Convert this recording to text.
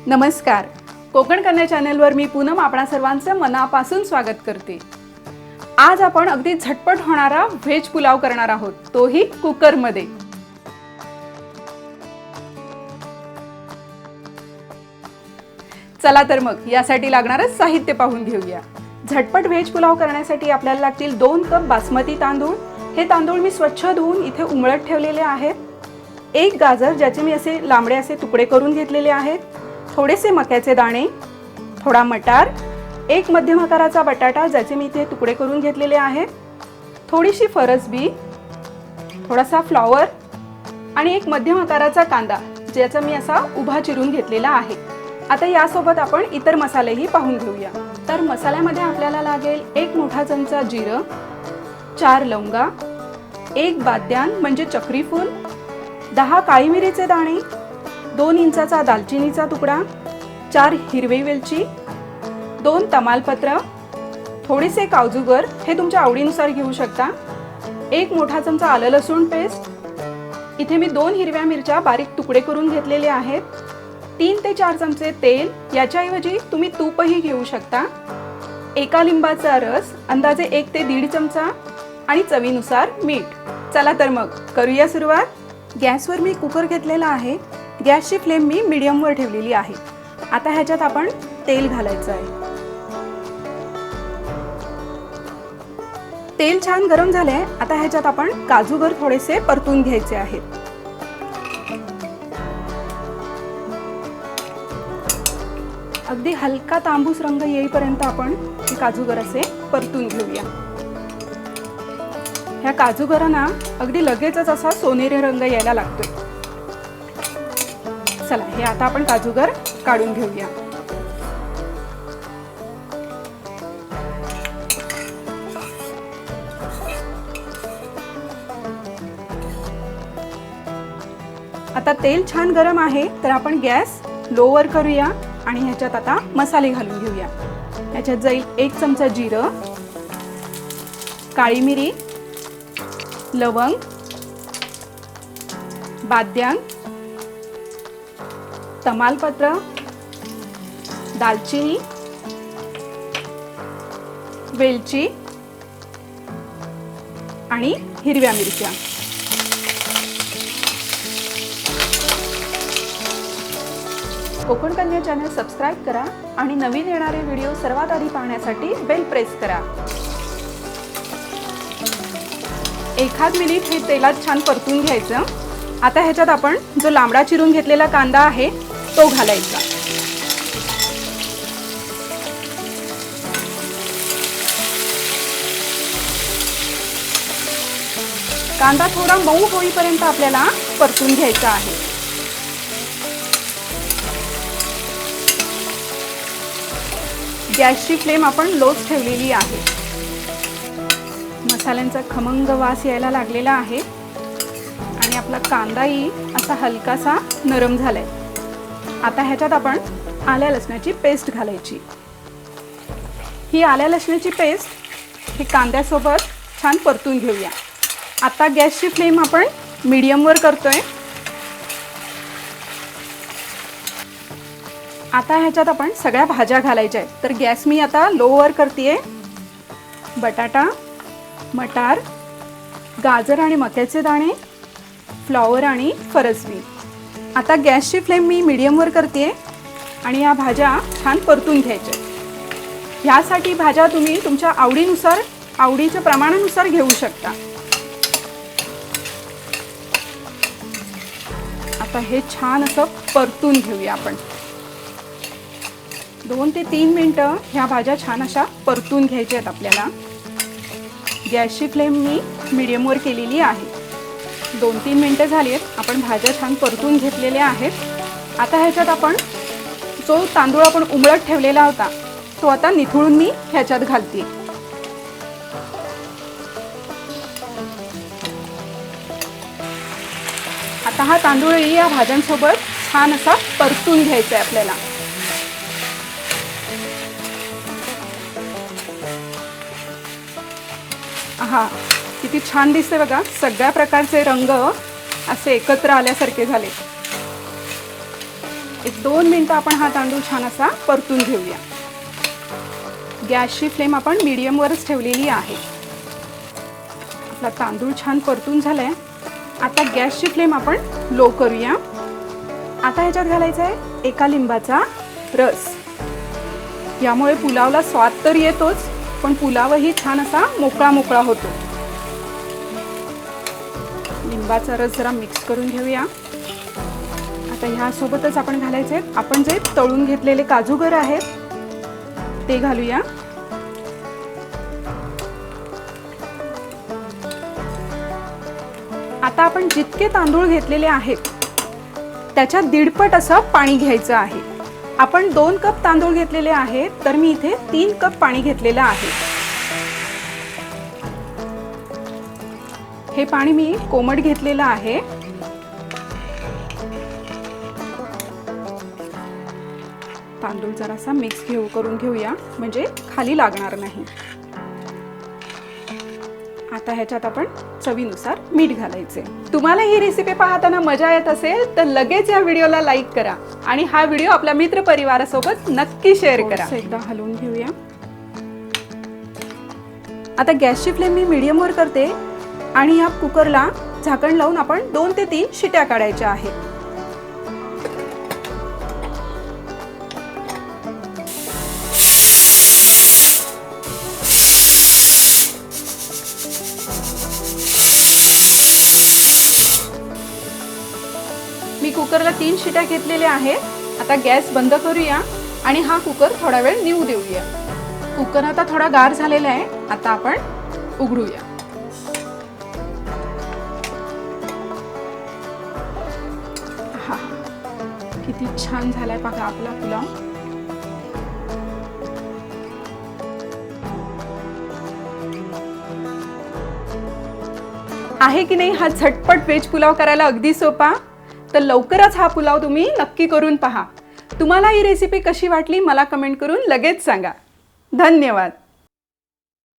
नमस्कार. कोकण कन्या चॅनलवर मी पूनम आपणा सर्वांचं मनापासून स्वागत करते. आज आपण अगदी झटपट होणारा व्हेज पुलाव करणार आहोत, तोही कुकरमध्ये. चला तर मग यासाठी लागणारं साहित्य पाहून घेऊया. झटपट व्हेज पुलाव करण्यासाठी आपल्याला लागतील 2 कप बासमती तांदूळ. हे तांदूळ मी स्वच्छ धुवून इथे उमळत ठेवलेले आहेत. 1 गाजर ज्याचे मी असे लांबडे असे तुकडे करून घेतलेले आहेत. थोडेसे मक्याचे दाणे, थोडा मटार, 1 मध्यम आकाराचा बटाटा ज्याचे मी इथे तुकडे करून घेतलेले आहेत. थोडीशी फरसबी, थोडासा फ्लॉवर आणि 1 मध्यम आकाराचा कांदा ज्याचा मी असा उभा चिरून घेतलेला आहे. आता यासोबत आपण इतर मसालेही पाहून घेऊया. तर मसाल्यामध्ये आपल्याला लागेल 1 मोठा चमचा जिरं, 4 लवंगा, 1 बाद्यान म्हणजे चक्री फूल, 10 काळी मिरीचे दाणे, 2 इंचाचा दालचिनीचा तुकडा, 4 हिरवी वेलची, 2 तमालपत्र, थोडेसे काजूगर हे तुमच्या आवडीनुसार घेऊ शकता, 1 मोठा चमचा आलं लसूण पेस्ट. इथे मी 2 हिरव्या मिरच्या बारीक तुकडे करून घेतलेले आहेत. 3 ते 4 चमचे तेल, याच्याऐवजी तुम्ही तूपही घेऊ शकता. 1 लिंबाचा रस, अंदाजे 1 ते 1.5 चमचा आणि चवीनुसार मीठ. चला तर मग करूया सुरुवात. गॅसवर मी कुकर घेतलेला आहे. गॅसची फ्लेम मी मीडियमवर ठेवलेली आहे. आता ह्याच्यात आपण तेल घालायचं आहे. तेल छान गरम झाले. आता ह्याच्यात आपण काजूगर थोडेसे परतून घ्यायचे आहेत. अगदी हलका तांबूस रंग येईपर्यंत आपण हे काजूगर असे परतून घेऊया. ह्या काजूगरांना अगदी लगेचच असा सोनेरी रंग यायला लागतोय. चला हे आता आपण काजूगर काढून घेऊया. आता तेल छान गरम आहे तर आपण गॅस लोवर करूया आणि ह्याच्यात आता मसाले घालून घेऊया. ह्याच्यात जाईल 1 चमचा जिरं, काळी मिरी, लवंग, बाद्यान, तमालपत्र, दालचिनी, वेलची आणि हिरव्या मिरच्या. कोकण कन्या चॅनल सबस्क्राईब करा आणि नवीन येणारे व्हिडिओ सर्वात आधी पाहण्यासाठी बेल प्रेस करा. 1 मिनिट हे तेलात छान परतून घ्यायचं. आता ह्याच्यात आपण जो लांबडा चिरून घेतलेला कांदा आहे तो घालायचा. कांदा थोडा मऊ होईपर्यंत आपल्याला परतून घ्यायचा आहे. गॅसची फ्लेम आपण लोच ठेवलेली आहे. मसाल्यांचा खमंग वास यायला लागलेला आहे आणि आपला कांदाही असा हलकासा नरम झालाय. आता ह्याच्यात आपण आल्या लसणाची पेस्ट घालायची. ही आल्या लसणाची पेस्ट ही कांद्यासोबत छान परतून घेऊया. आता गॅसची फ्लेम आपण मीडियमवर करतोय. आता ह्याच्यात आपण सगळ्या भाज्या घालायच्या आहेत. तर गॅस मी आता लोवर करतेय. बटाटा, मटार, गाजर आणि मक्याचे दाणे, फ्लॉवर आणि फरसबी. आता गॅसची फ्लेम मी मीडियमवर करतेय आणि या भाज्या छान परतून घ्यायच्या. ह्यासाठी भाज्या तुम्ही तुमच्या आवडीनुसार, आवडीच्या प्रमाणानुसार घेऊ शकता. आता हे छान असं परतून घेऊया आपण. 2 ते 3 मिनिटं ह्या भाज्या छान अशा परतून घ्यायच्या आहेत आपल्याला. गॅसची फ्लेम मी मीडियमवर केलेली आहे. 2-3 मिनिटं झाली आहेत. आपण भाज्या छान परतून घेतलेल्या आहेत. आता ह्याच्यात आपण जो तांदूळ आपण उमळत ठेवलेला होता तो आता निथळून मी ह्याच्यात घालते. आता हा तांदूळही या भाज्यांसोबत छान असा परतून घ्यायचा आहे आपल्याला. हा किती छान दिसते बघा. सगळ्या प्रकारचे रंग असे एकत्र आल्यासारखे झाले. एक 2 मिनिटं आपण हा तांदूळ छान असा परतून घेऊया. गॅसची फ्लेम आपण मीडियमवरच ठेवलेली आहे. आपला तांदूळ छान परतून झालाय. आता गॅसची फ्लेम आपण लो करूया. आता ह्याच्यात घालायचा आहे 1 लिंबाचा रस. यामुळे पुलावला स्वाद तर येतोच, पण पुलावही छान असा मोकळा मोकळा होतो. लिंबाचा रस जरा मिक्स करून घेऊया. आता ह्यासोबतच आपण घालायचे आपण जे तळून घेतलेले काजूगर आहेत ते घालूया. आता आपण जितके तांदूळ घेतलेले आहेत त्याच्या दीडपट असं पाणी घ्यायचं आहे. आपण 2 कप तांदूळ घेतलेले आहेत, तर मी इथे 3 कप पाणी घेतलेलं आहे. हे पाणी मी कोमट घेतलेलं आहे. तांदूळ जरासा मिक्स करून घेऊया, म्हणजे खाली लागणार नाही. आता ह्याच्यात आपण चवीनुसार मीठ घालायचे. तुम्हाला ही रेसिपी पाहताना मजा येत असेल तर लगेच या व्हिडिओला लाईक करा आणि हा व्हिडिओ आपल्या मित्र परिवारासोबत नक्की शेअर करा. एकदा हलवून घेऊया. आता गॅसची फ्लेम मी मीडियमवर करते आणि या कुकरला झाकण लावून आपण 2 ते 3 शिट्या काढायच्या आहेत. मी कुकरला 3 शिट्या घेतलेल्या आहेत. आता गॅस बंद करूया आणि हा कुकर थोडा वेळ निवू देऊया. कुकर आता थोडा गार झालेला आहे. आता आपण उघडूया. हा, किती छान झालाय बघा आपला पुलाव. आहे की नाही हा झटपट व्हेज पुलाव करायला अगदी सोपा. तर लवकरच हा पुलाव तुम्ही नक्की करून पहा. तुम्हाला ही रेसिपी कशी वाटली मला कमेंट करून लगेच सांगा. धन्यवाद.